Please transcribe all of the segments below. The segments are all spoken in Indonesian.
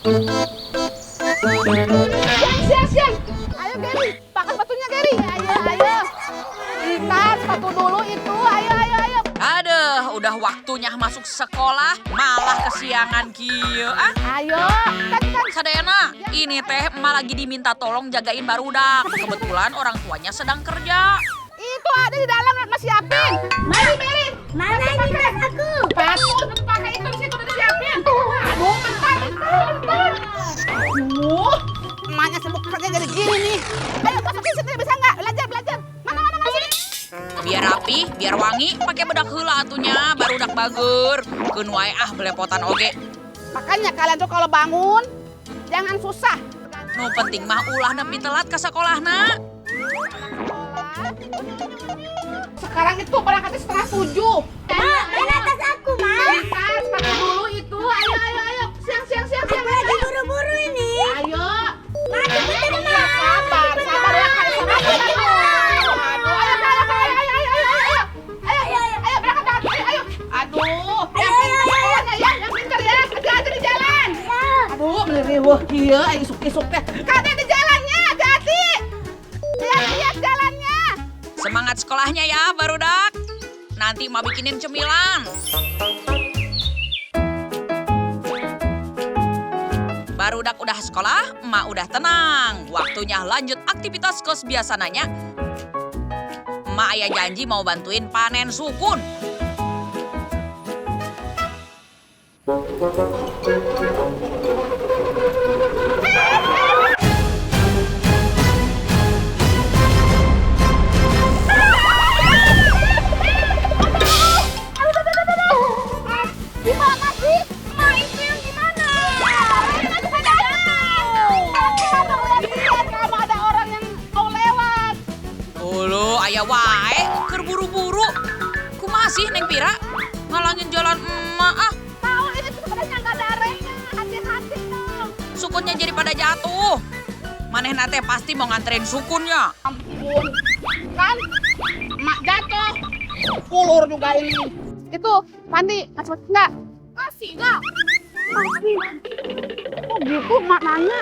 Siang. Ayo Gary, pakai sepatunya Gary. Ayo. Lihat sepatu dulu itu. Ayo. Aduh, udah waktunya masuk sekolah, malah kesiangan kieu. Ayo. Kan. Sadayana, ini teh emak lagi diminta tolong jagain barudak. Kebetulan orang tuanya sedang kerja. Itu ada di dalam masih siapin. Mari. Mana ini tas aku? Sepatu pakai itu situ udah siapin. Aduh, bentar. Emaknya sibuk kerja jadi gini nih. Ayo masukin situ bisa nggak? Belajar. Mana sini? Biar rapi, biar wangi, pakai bedak heula atunya, barudak bager. Keun wae belepotan oge. Makanya kalian tuh kalau bangun jangan susah. Nu penting mah ulah nepi telat ka sakolahna. Sekarang itu berangkatnya 6:30. Mana tas aku, Ma? Tas pakai dulu itu. Ayo. Siang. Aku lagi buru-buru ini. Ayo. Ma, cepetan, Ma. Sabar ya kali sama Aduh, ayo berangkat. Ayo. Aduh, yang pintar ya, hati-hati di jalan. Aduh, meliriweuh kieu isuk-isuk teh. Kade di jalannya, hati-hati. Lihat jalannya. Semangat sekolahnya ya, barudak. Nanti mau bikinin cemilan. Barudak udah sekolah, emak udah tenang. Waktunya lanjut aktivitas kos biasa nanya. Emak aya janji mau bantuin panen sukun. Gimana sih? Ma itu yang gimana? Kamu ada orang yang mau lewat. Ulu, aya wae, keur buru-buru. Kumaha sih Neng Pira? Ngalangin jalan emak Tahu ini sebenarnya nggak ada remnya. Hati-hati dong. Sukunnya jadi pada jatuh. Manehna teh pasti mau nganterin sukunnya. Ampun. Kan? Mak jatuh. Ulur juga ini. Itu, Pandi, ngasih nggak? Kasih nggak? Kasih. Kok gitu mak nanya?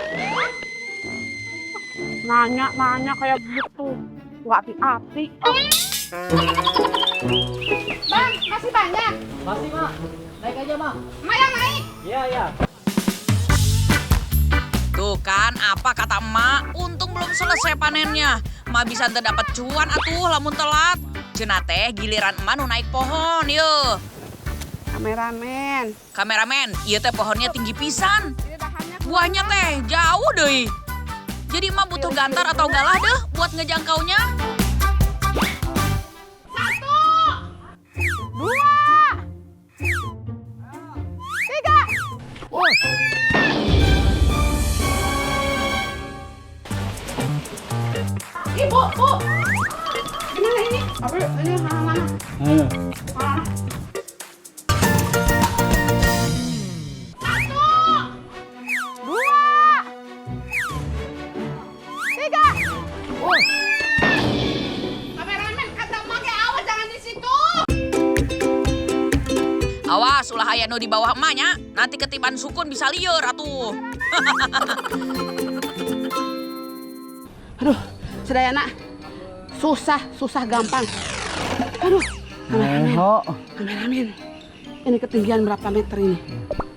Nanya kayak gitu. Nggak hati-hati. Bang, masih banyak? Masih, Mak. Naik aja, Mak. Mak yang naik. Iya. Tuh kan, apa kata emak? Untung belum selesai panennya. Emak bisa dapat cuan atuh lamun telat. Cenah teh giliran emak nu naik pohon, yeuh. Kameramen, ieu teh pohonnya tinggi pisan. Buahnya teh jauh deui. Jadi emak butuh gantar atau galah deh buat ngejangkaunya. 1, 2, 3. Ibu, Bu. Gimana ini? Ini mana? Ayo. Mana? 1, 2, 3. Kameramen, kata emak ge awas jangan di situ. Awas ulah aya nu di bawah emaknya, nanti ketiban sukun bisa lieur atuh. Aduh, Sedayana. Susah gampang. Aduh, kameramen. Ini ketinggian berapa meter ini?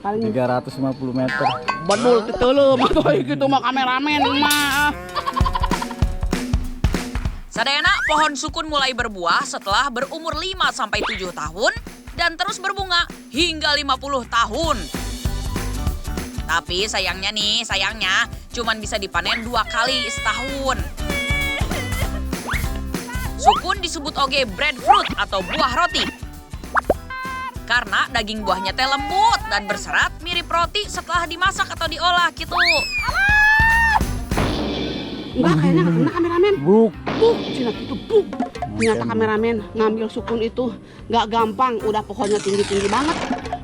Paling 350 meter. bedul teteuleum atuh gitu mah kameramen mah. Sadayana pohon sukun mulai berbuah setelah berumur 5-7 tahun dan terus berbunga hingga 50 tahun. Tapi sayangnya cuman bisa dipanen 2 kali setahun. Sukun disebut oge breadfruit atau buah roti. Karena daging buahnya teh lembut dan berserat mirip roti setelah dimasak atau diolah gitu. Enggak, kayaknya nggak kena kameramen. Buk. Cina itu buk. Ternyata kameramen ngambil sukun itu nggak gampang. Udah pohonnya tinggi-tinggi banget.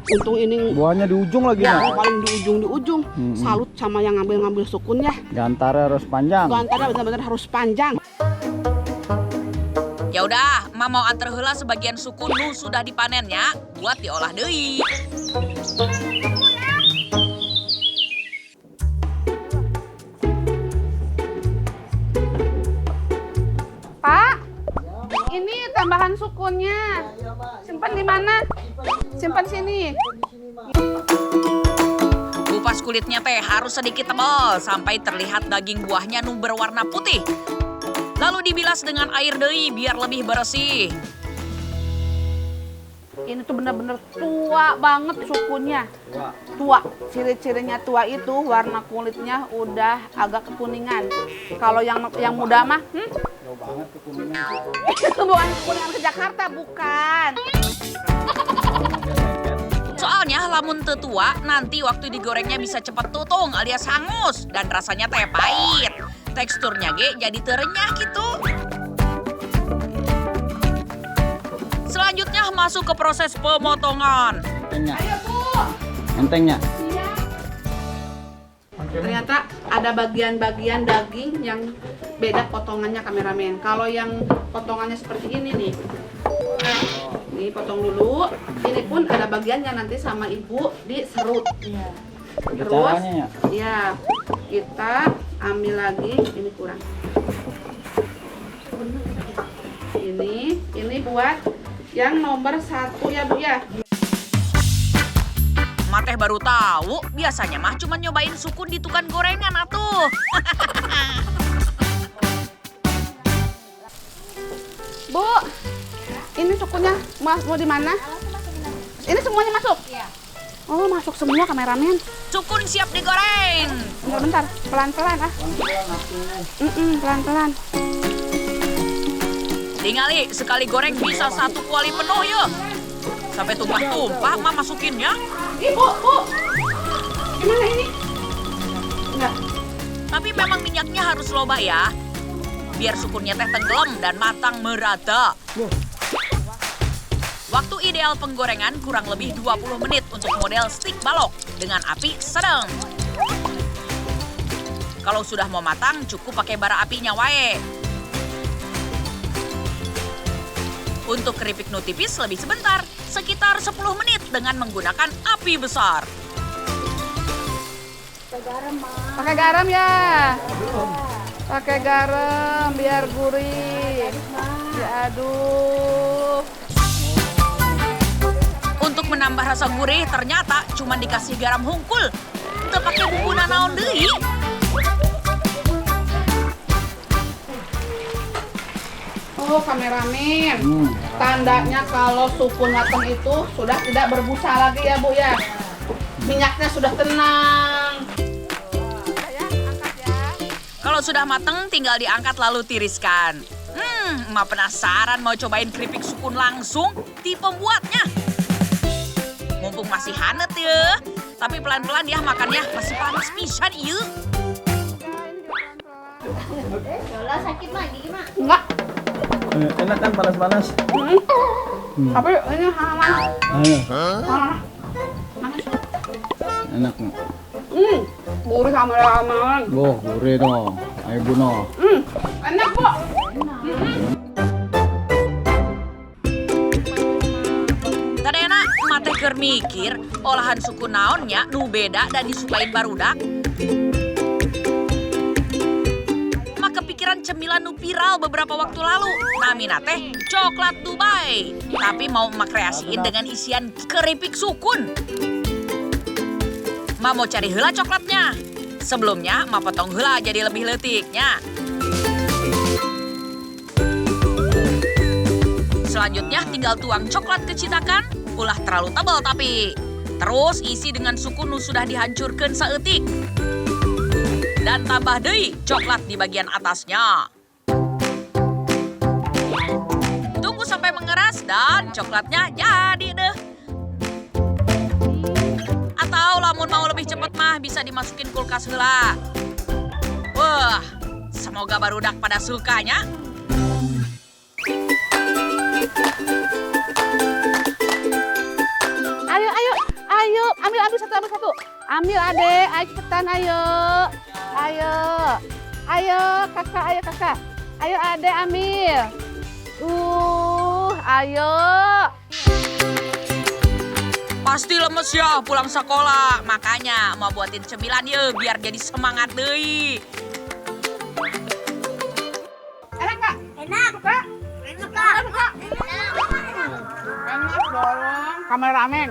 Untung ini Buahnya di ujung lagi, ya, Mak. paling di ujung. Salut sama yang ngambil sukunnya. Gantarnya harus panjang. Gantarnya benar-benar harus panjang. Ya udah, emak mau antar heula sebagian sukun nu sudah dipanennya buat diolah deui. sukunya. Simpan di mana? Simpan sini. Kupas kulitnya teh harus sedikit tebal sampai terlihat daging buahnya nu berwarna putih. Lalu dibilas dengan air deui biar lebih bersih. Ini tuh bener-bener tua banget sukunya. Tua. Ciri-cirinya tua itu warna kulitnya udah agak kekuningan. Kalau yang muda mah, Jauh banget ke Kuningan. itu bukan kekuningan ke Jakarta, bukan. Soalnya lamun teu tua nanti waktu digorengnya bisa cepet tutung alias hangus dan rasanya teh pahit. Teksturnya ge jadi terenyah gitu. Selanjutnya masuk ke proses pemotongan. Entengnya. Ayo, Bu. Entengnya. Ternyata ada bagian-bagian daging yang beda potongannya kameramen. Kalau yang potongannya seperti ini nih. Ini potong dulu. Ini pun ada bagian yang nanti sama ibu diserut. Terus, Caranya ya? ya kita ambil lagi. Ini kurang. Ini buat yang nomor 1 ya Bu ya. Emak teh baru tahu, biasanya mah cuma nyobain sukun di tukang gorengan atuh. Bu, ini sukunya mau di mana? Ini semuanya masuk? Iya. Oh, masuk semua kameramen. Sukun siap digoreng. Bentar, pelan-pelan ah. Pelan-pelan. Tingali, sekali goreng bisa 1 kuali penuh ya. Sampai tumpah-tumpah, Mak masukinnya. Bu. Gimana ini? Enggak. Tapi memang minyaknya harus loba ya. Biar sukunnya teh tenggelam dan matang merata. Waktu ideal penggorengan kurang lebih 20 menit untuk model stik balok dengan api sedang. Kalau sudah mau matang, cukup pakai bara apinya wae. Untuk keripik nu tipis lebih sebentar, sekitar 10 menit dengan menggunakan api besar. Pakai garam ya. Pakai garam biar gurih. Diaduk. Untuk menambah rasa gurih, ternyata cuma dikasih garam hungkul. Teu pakai bumbu nanaon deui. Oh, kameramen. Tandanya kalau sukun matang itu sudah tidak berbusa lagi ya, Bu ya. Minyaknya sudah tenang. Kalau sudah mateng, tinggal diangkat lalu tiriskan. Emak penasaran mau cobain keripik sukun langsung di pembuatnya. Mumpung masih hangat ya. Tapi pelan-pelan ya makannya, masih panas pisan ieu. Yola sakit mah gigi mah. Enggak. Enak kan panas-panas? Tapi ini hangat. Ayo. Panas. Enak nih. Gurih kameramen. Boh, gurih dong. Ayo buno. Enak, Bu. Tadena, emak teh keur mikir olahan suku naonnya nu beda dan disukain barudak. Kepikiran cemilan nu viral beberapa waktu lalu. Namina teh coklat Dubai. Tapi mau emak kreasiin dengan isian keripik sukun. Emak mau cari heula coklatnya. Sebelumnya emak potong heula jadi lebih leutiknya. Selanjutnya tinggal tuang coklat ke citakan. Ulah terlalu tebal tapi. Terus isi dengan sukun nu sudah dihancurkan saeutik. Dan tambah deui coklat di bagian atasnya. Tunggu sampai mengeras dan coklatnya jadi deh. Atau lamun mau lebih cepat mah bisa dimasukin kulkas heula. Wah, semoga barudak pada sukanya. Ayo, ambil satu. Ambil adek, ayo cepetan ayo. Ayo kakak. Ayo adek ambil. Ayo. Pasti lemes ya pulang sekolah. Makanya mau buatin cemilan ya biar jadi semangat deui. Enak, Kak? Enak. Suka? Enak, Kak. Suka? Enak. Enak dong. Kameramen.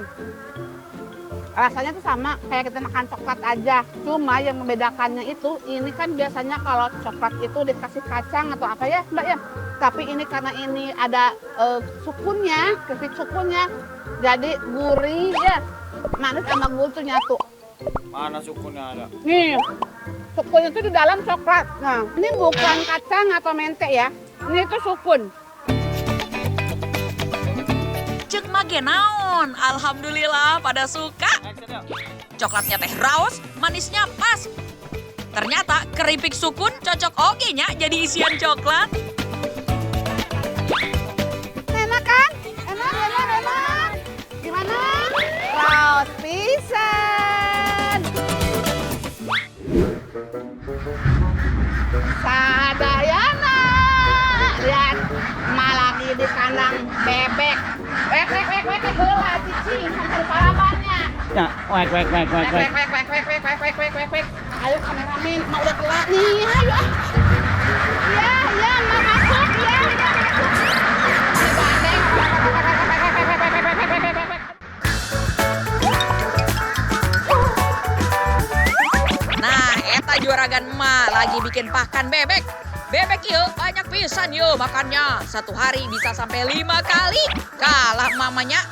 Rasanya tuh sama kayak kita makan coklat aja. Cuma yang membedakannya itu, ini kan biasanya kalau coklat itu dikasih kacang atau apa ya, Mbak ya. Tapi ini karena ini ada sukunnya, keripik sukunnya, jadi gurih ya. Manis sama gula tuh nyatu. Mana sukunya ada? Nih, sukunnya itu di dalam coklat. Nah, ini bukan kacang atau mente ya. Ini itu sukun. Cek mage naon, alhamdulillah pada suka. Coklatnya teh raos, manisnya pas. Ternyata keripik sukun cocok oge nya jadi isian coklat. Enak kan? Enak. Gimana? Raos pisan. Sadayana. Lihat, emak lagi di kandang bebek. Wek, heula cicing sampai parabannya. Ya, wek. Ayo kameramen, mau udah telat nih, ayo. Ya, mau masuk, ya, masuk. Nah, eta juragan emak lagi bikin pakan bebek. Bebek yuk, banyak pisan yuk makannya. Satu hari bisa sampai 5 kali. Kalah mamanya.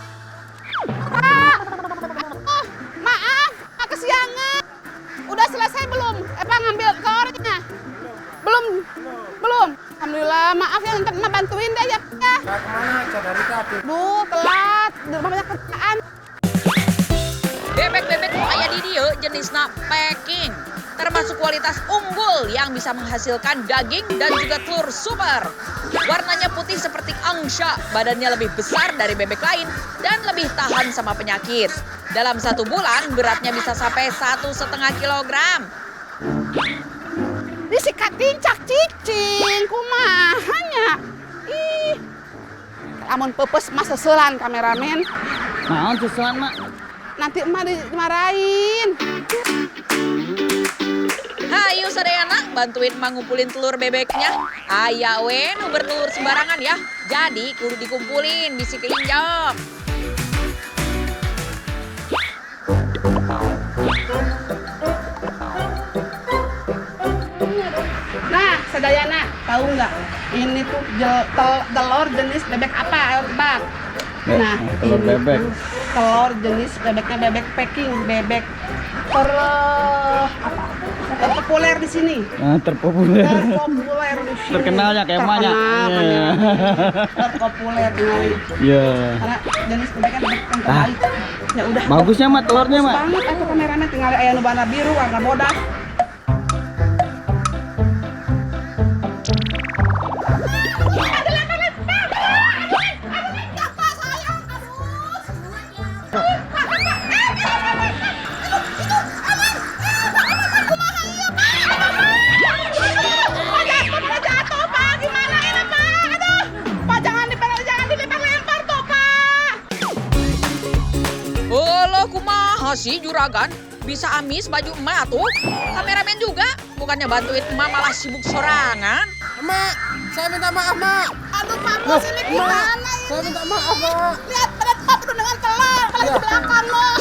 Maaf, kesiangan. Udah selesai belum? Ngambil telurnya? Belum. Alhamdulillah, maaf ya, ntar emak bantuin deh ya. Kemana aja dari tadi? Duh, telat. Di rumah banyak kerjaan. Bebek-bebek nu aya di dieu jenisna packing. Termasuk kualitas unggul yang bisa menghasilkan daging dan juga telur super. Warnanya putih seperti angsa, badannya lebih besar dari bebek lain dan lebih tahan sama penyakit. Dalam 1 bulan beratnya bisa sampai 1,5 kilogram. Disikatin cak cicing, kumahanya. Ih, amun pepes mah seselan kameramen. Naon susuan, Mak? Nanti emak dimarahin. Hayu sadayana bantuin emak ngumpulin telur bebeknya. Aya we nu bertelur sembarangan ya. Jadi kudu dikumpulin bisi keinjak. Nah, sadayana, tahu nggak? Ini tuh telur jenis bebek apa? Ayo tebak. Nah, telur ini bebek. tuh telur jenis bebeknya bebek packing, bebek terpopuler di sini. Terpopuler. Terpopuler di sini. Terkenalnya kayak emaknya. Iya. Terpopuler di sini. Iya. Karena jenis bebeknya bebek yang terbaik. Ya udah. Bagusnya, Mak, telurnya, Mak. Bagus banget itu kameramen, tinggal aya nu warna biru, warna bodas. Si juragan bisa amis baju emak tuh. Kameramen juga bukannya bantuin emak malah sibuk sorangan. Emak, saya minta maaf, Mak. Aduh, Pak Bos, ini gimana ini? Saya minta maaf, Mak. Lihat pada Pak penuh dengan telur, kalau di belakang loh.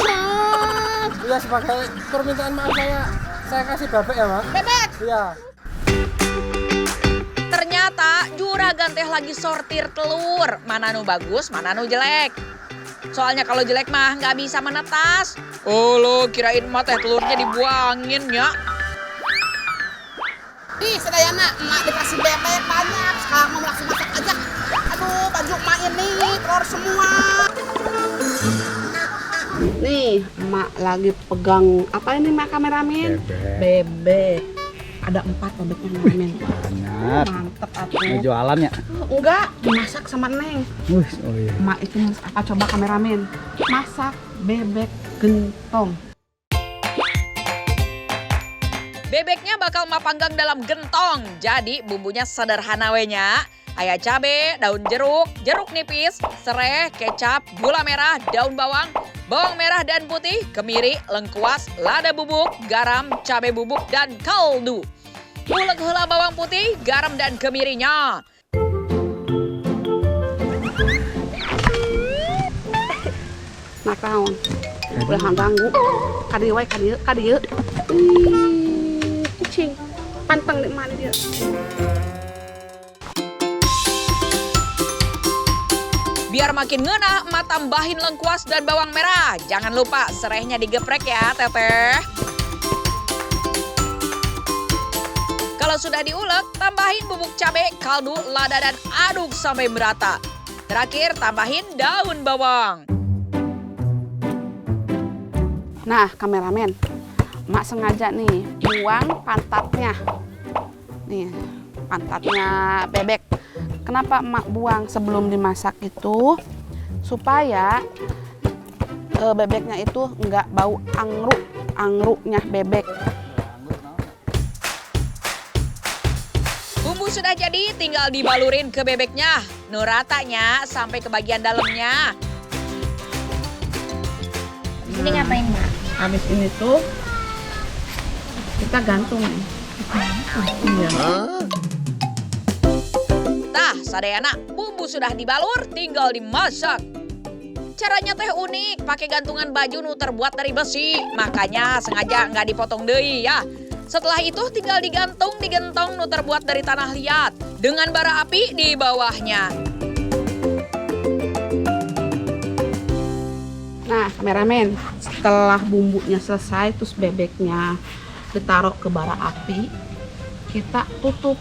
Iya, sebagai permintaan maaf saya kasih bebek ya, Mak. Bebek. Iya. Ternyata juragan teh lagi sortir telur. Mana nu bagus, mana nu jelek. Soalnya kalau jelek mah nggak bisa menetas. Oh lo kirain mah teh telurnya dibuangin ya. Ih, sadayana, emak dikasih bebek banyak. Sekarang mau langsung masak aja. Aduh, baju emak ini telur semua. Nih, emak lagi pegang apa ini, Mak kameramen? Bebek. Ada 4 bebeknya kameramen. Banyak. Mantep Mau atuh. jualan ya? Enggak, dimasak sama Neng. Oh iya. Emak itu apa coba kameramen? Masak bebek gentong. Bebeknya bakal emak panggang dalam gentong. Jadi bumbunya sederhana we nya. Aya cabe, daun jeruk, jeruk nipis, serai, kecap, gula merah, daun bawang, bawang merah dan putih, kemiri, lengkuas, lada bubuk, garam, cabe bubuk, dan kaldu. Ulek heula bawang putih, garam, dan kemirinya. Nah, kaon. Udah ganggu. Kadieu wae, kadieu. Ih, kucing. Panteng di mana dia? Biar makin ngena, emak tambahin lengkuas dan bawang merah. Jangan lupa serehnya digeprek ya, Teteh. Kalau sudah diulek, tambahin bubuk cabai, kaldu, lada, dan aduk sampai merata. Terakhir, tambahin daun bawang. Nah, kameramen. Mak sengaja nih buang pantatnya. Nih, pantatnya bebek. Kenapa emak buang sebelum dimasak itu? Supaya bebeknya itu nggak bau angruknya bebek. Bumbu sudah jadi, tinggal dibalurin ke bebeknya. Nuratanya sampai ke bagian dalamnya. Ini ngapain, Mak? Habis ini tuh kita gantung nih. Iya. Nah, sadayana, bumbu sudah dibalur, tinggal dimasak. Caranya teh unik, pakai gantungan baju nu terbuat dari besi. Makanya sengaja nggak dipotong deui ya. Setelah itu tinggal digantung di gentong nu terbuat dari tanah liat dengan bara api di bawahnya. Nah, kameramen, setelah bumbunya selesai, terus bebeknya ditaruh ke bara api, kita tutup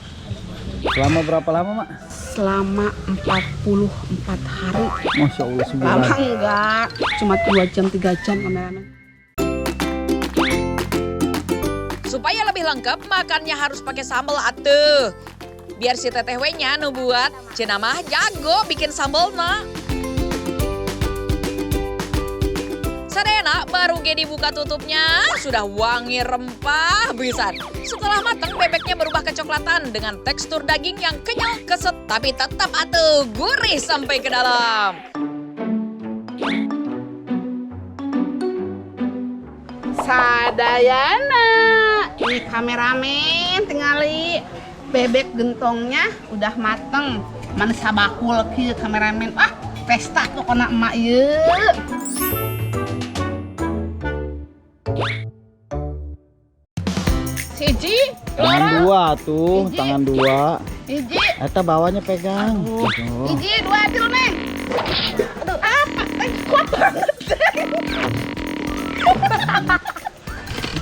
Selama berapa lama, Mak? selama 44 hari. Masya Allah, Lama 9. enggak, cuma 2 jam, 3 jam kameramen. Supaya lebih lengkap, makannya harus pakai sambal atuh. Biar si teteh we-nya nu buat, cenah mah jago bikin sambalna. Sadayana baru ge dibuka tutupnya, sudah wangi rempah pisan. Setelah matang, bebeknya berubah kecoklatan dengan tekstur daging yang kenyal keset, tapi tetap atuh gurih sampai ke dalam. Sadayana, ini kameramen tingali bebek gentongnya udah mateng. Mana sabakul kieu kameramen. Ah, pesta pokona emak ieu. Siji, Tangan dua tuh, Hiji. tangan dua. hiji, Eta bawahnya pegang. Aduh. Tuh. hiji, 2 adil, Neng. Aduh, apa? Kuat banget.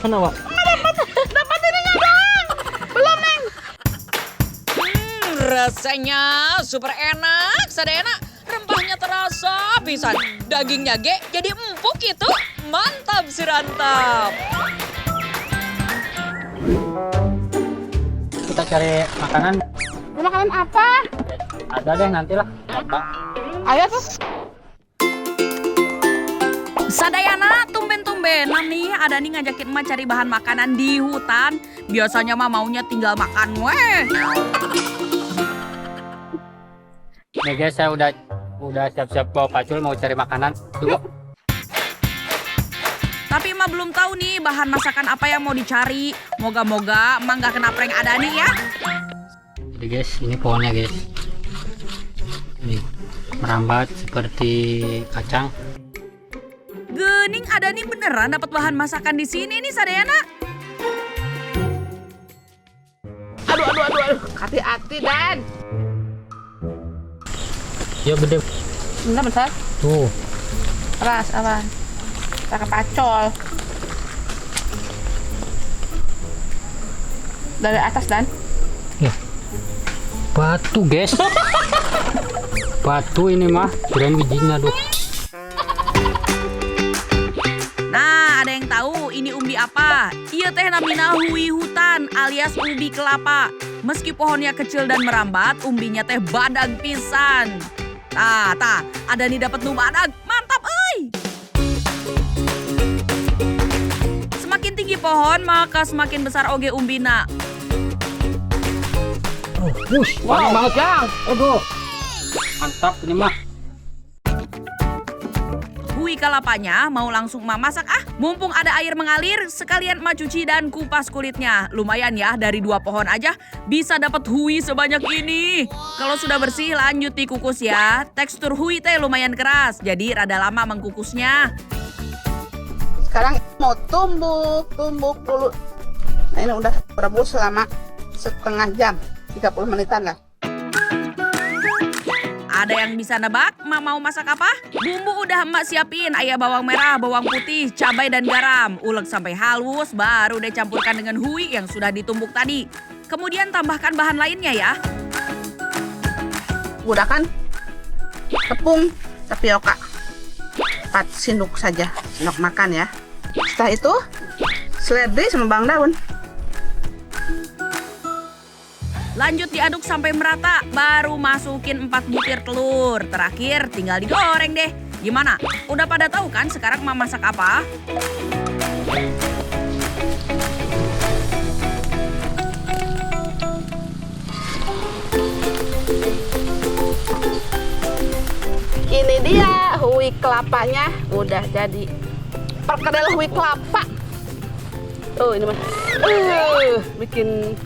Mana, Wak? Dapat ininya dong. Belum, Neng. Rasanya super enak, sadayana. Rempahnya terasa pisan. Dagingnya ge jadi empuk itu. Mantap sirantap. Kita cari makanan. Makanan apa? Ada deh nantilah. Apa? Ayo tuh. Sadayana, tumben-tumbenan nih ada nih ngajakin emak cari bahan makanan di hutan. Biasanya mah maunya tinggal makan weh. Nih guys, saya udah siap-siap bawa pacul mau cari makanan dulu. Tapi emak belum tahu nih bahan masakan apa yang mau dicari. Moga-moga emak nggak kena prank ada nih ya. Jadi guys, ini pohonnya guys. Ini merambat seperti kacang. Gening ada nih beneran dapat bahan masakan di sini nih Sadayana. Aduh. Hati-hati, Dan. Ya gede. Bentar. Tuh. Keras apa? Pakai pacol. Dari atas, Dan. Batu guys. Batu ini mah, keren bijinya tuh. Nah, ada yang tahu ini umbi apa? Iya teh namina hui hutan alias ubi kelapa. Meski pohonnya kecil dan merambat, umbinya teh badag pisan. Tah, ada nih dapat nu badag. Mantap euy. Semakin tinggi pohon, maka semakin besar oge umbina. Wush, banyak banget yang. Aduh. Mantap ini mah. Hui kalapanya mau langsung masak Mumpung ada air mengalir, sekalian emak cuci dan kupas kulitnya. Lumayan ya, dari 2 pohon aja bisa dapat hui sebanyak ini. Kalau sudah bersih, lanjut dikukus ya. Tekstur hui teh lumayan keras, jadi rada lama mengkukusnya. Sekarang mau tumbuk dulu. Nah ini udah rebus selama setengah jam, 30 menitan lah. Ada yang bisa nebak, emak mau masak apa? Bumbu udah emak siapin, ayam bawang merah, bawang putih, cabai dan garam. Ulek sampai halus, baru deh campurkan dengan hui yang sudah ditumbuk tadi. Kemudian tambahkan bahan lainnya ya. Gunakan tepung tapioka 4 sendok saja, sendok makan ya. Setelah itu seledri sama bawang daun. Lanjut diaduk sampai merata, baru masukin 4 butir telur. Terakhir tinggal digoreng deh. Gimana? Udah pada tahu kan sekarang emak masak apa? Ini dia hui kelapanya udah jadi. Perkedel hui kelapa. Tuh ini mah. Bikin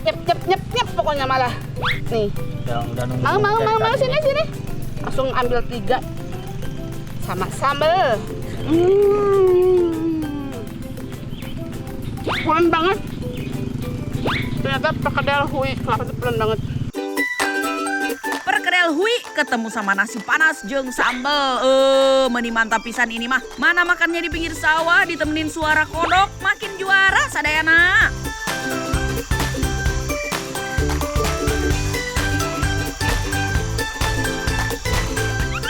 nyep pokoknya malah. Nih. Udah nunggu. Mau sini. Langsung ambil 3 sama sambal. Pulen banget. Ternyata perkedel hui kelapa itu pulen banget. Perkedel hui ketemu sama nasi panas jeung sambal. Meni mantap pisan ini mah. Mana makannya di pinggir sawah ditemenin suara kodok, makin juara sadayana.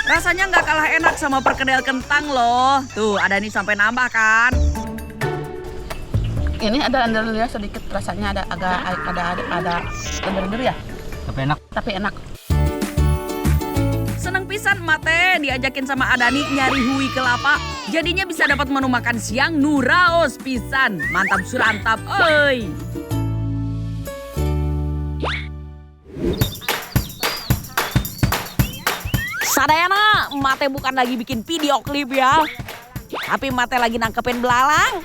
Rasanya nggak kalah enak sama perkedel kentang loh. Tuh ada nih sampai nambah kan. Ini ada lendir-lendir sedikit, rasanya ada lendir-lendir ya. Tapi enak. Seneng pisan mate diajakin sama Adani nyari hui kelapa. Jadinya bisa dapat menu makan siang nuraos pisan. Mantap surantap, oi. Sadayana, mate bukan lagi bikin video klip ya. Tapi mate lagi nangkepin belalang.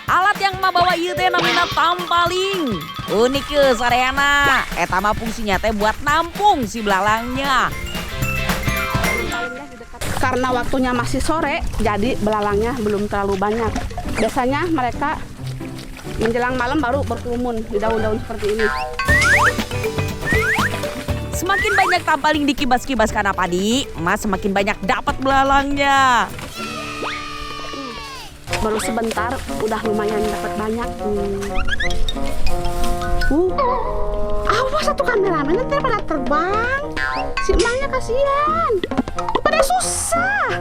Alat yang emak bawa ieu teh namina tampaling. Unik ke sadayana. Eta mah fungsinya teh buat nampung si belalangnya. Karena waktunya masih sore, jadi belalangnya belum terlalu banyak. Biasanya mereka menjelang malam baru berkerumun di daun-daun seperti ini. Semakin banyak tampaling dikibas-kibaskan padi, emak semakin banyak dapat belalangnya. Baru sebentar udah lumayan dapat banyak. Awas satu kameramen nanti pada terbang. Si emangnya kasihan. Pada susah.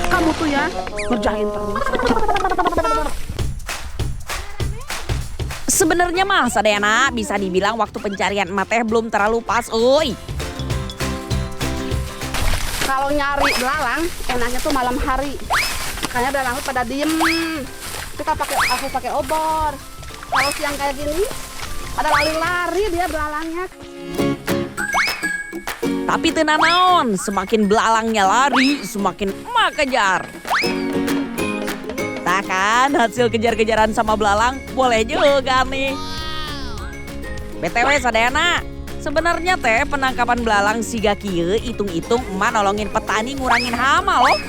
Kamu tuh ya ngerjain terus. Sebenarnya mah sadayana bisa dibilang waktu pencarian emak teh belum terlalu pas, oi. Kalau nyari belalang enaknya tuh malam hari. Makanya belalang tuh pada diem. Kita pakai obor. Kalau siang kayak gini pada lari-lari dia belalangnya. Tapi tenan naon, semakin belalangnya lari, semakin emak kejar. Nah kan, hasil kejar-kejaran sama belalang boleh juga nih. BTW sadayana, sebenarnya teh penangkapan belalang siga kieu hitung-hitung emak nolongin petani ngurangin hama loh.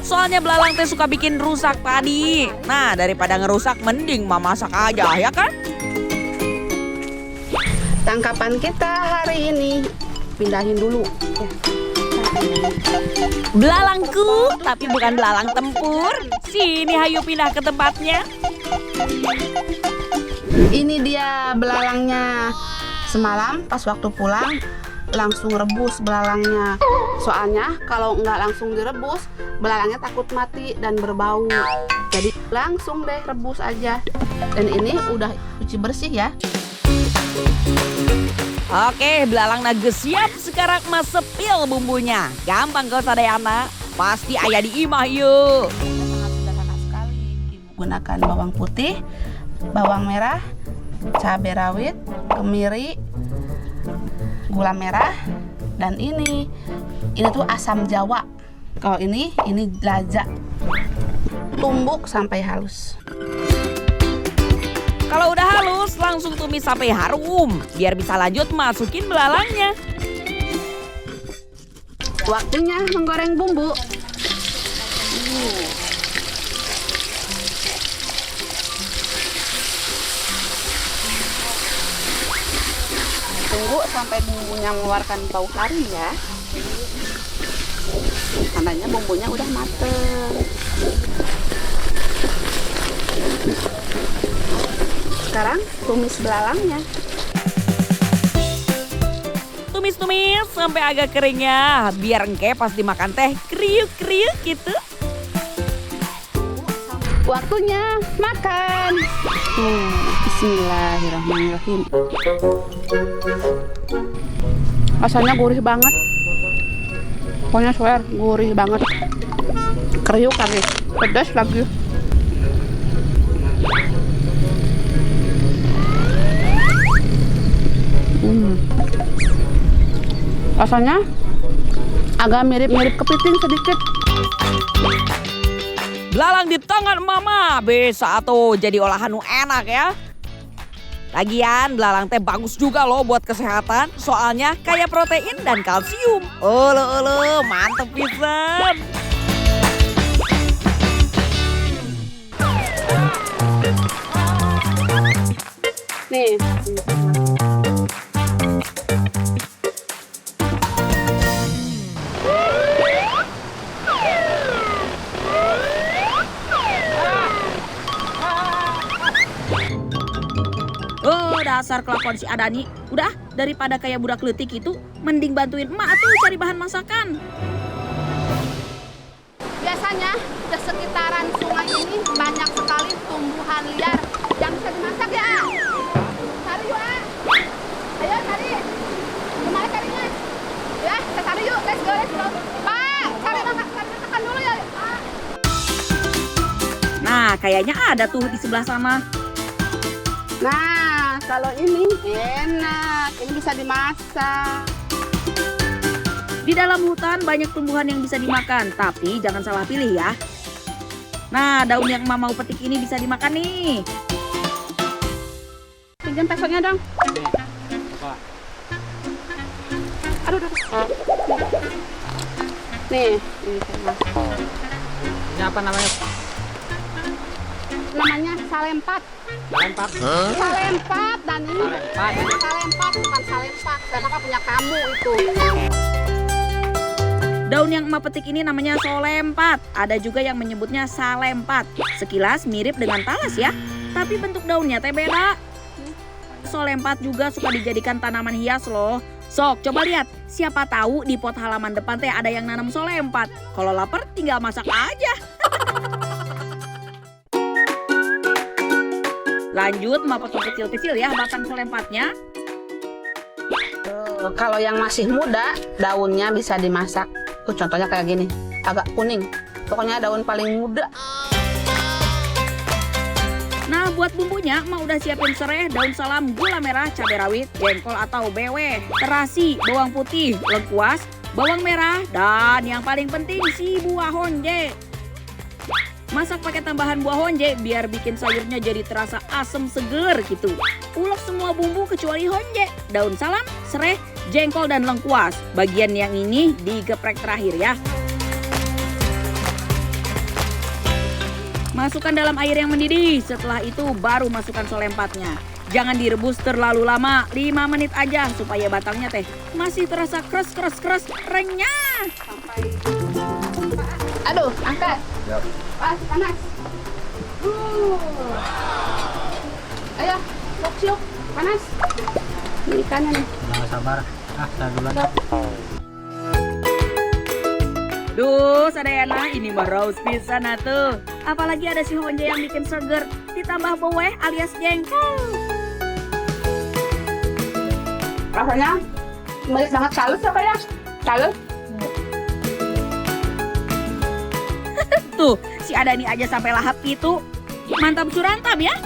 Soalnya belalang teh suka bikin rusak padi. Nah daripada ngerusak mending emak masak aja ya kan? Tangkapan kita hari ini pindahin dulu. Belalangku, tapi bukan belalang tempur. Sini hayu pindah ke tempatnya. Ini dia belalangnya. Semalam pas waktu pulang langsung rebus belalangnya. Soalnya kalau nggak langsung direbus, belalangnya takut mati dan berbau. Jadi langsung deh rebus aja. Dan ini udah cuci bersih ya. Oke, belalang naga siap sekarang mas sepil bumbunya. Gampang kok sadayana, pasti ayah di imah yuk. Sangat sederhana sekali. Gunakan bawang putih, bawang merah, cabai rawit, kemiri, gula merah, dan ini tuh asam jawa. Kalau ini laza. Tumbuk sampai halus. Kalau udah halus, langsung tumis sampai harum. Biar bisa lanjut masukin belalangnya. Waktunya menggoreng bumbu. Tunggu sampai bumbunya mengeluarkan bau harum ya. Tandanya bumbunya udah mateng. Sekarang tumis belalangnya. Tumis-tumis sampai agak kering ya. Biar engke pas dimakan teh kriuk-kriuk gitu. Waktunya makan. Bismillahirrahmanirrahim. Rasanya gurih banget. Pokoknya swear, gurih banget. Kriuk lagi, pedas lagi. Rasanya agak mirip-mirip kepiting sedikit. Belalang di tangan mama, bisa tuh jadi olahan nu enak ya. Lagian belalang teh bagus juga loh buat kesehatan, soalnya kaya protein dan kalsium. Ulu, mantep pisan. Nih. Oh, dasar kelakuan si Adani. Udah, daripada kayak budak leutik itu, mending bantuin emak tuh cari bahan masakan. Biasanya di sekitaran sungai ini banyak sekali tumbuhan liar yang bisa dimasak ya. Cari yuk, ayo cari. Gimana carinya? Ya, kita cari yuk, let's go. Pak, cari makan dulu ya, Pak. Nah, kayaknya ada tuh di sebelah sana. Nah, kalau ini enak, ini bisa dimasak. Di dalam hutan banyak tumbuhan yang bisa dimakan, tapi jangan salah pilih ya. Nah, daun yang emak mau petik ini bisa dimakan nih. Pinjam pesonya dong. Aduh. Nih, ini masak. Ini apa namanya? Namanya salempat. Salempat. Salempat, dan ini salempat bukan salempat. Karena kan punya kamu itu. Daun yang emak petik ini namanya solempat. Ada juga yang menyebutnya salempat. Sekilas mirip dengan talas ya, tapi bentuk daunnya teh beda. Solempat juga suka dijadikan tanaman hias loh. Sok, coba lihat. Siapa tahu di pot halaman depan teh ada yang nanam solempat. Kalau lapar tinggal masak aja. Lanjut, emak potong kecil-kecil ya batang solempatnya. Kalau yang masih muda, daunnya bisa dimasak. Tuh contohnya kayak gini, agak kuning. Pokoknya daun paling muda. Nah, buat bumbunya emak udah siapin serai, daun salam, gula merah, cabai rawit, jengkol atau beweh, terasi, bawang putih, lengkuas, bawang merah, dan yang paling penting si buah honje. Masak pakai tambahan buah honje biar bikin sayurnya jadi terasa asem seger gitu. Ulek semua bumbu kecuali honje, daun salam, serai, jengkol dan lengkuas. Bagian yang ini digeprek terakhir ya. Masukkan dalam air yang mendidih. Setelah itu baru masukkan solempatnya. Jangan direbus terlalu lama, 5 menit aja supaya batangnya teh masih terasa keras renyah. Aduh, angkat. Yap. Panas. Ayo, siuk, panas. Ini ikannya nih. Nah, sabar. Saya duluan. Duh, Sadayana, ini mah raus pisan atuh. Apalagi ada si honje yang bikin seger, ditambah beweh alias jengkol. Rasanya mirip banget salus apa ya? Salus. Tuh, si Adani aja sampai lahap gitu. Mantap surantap ya.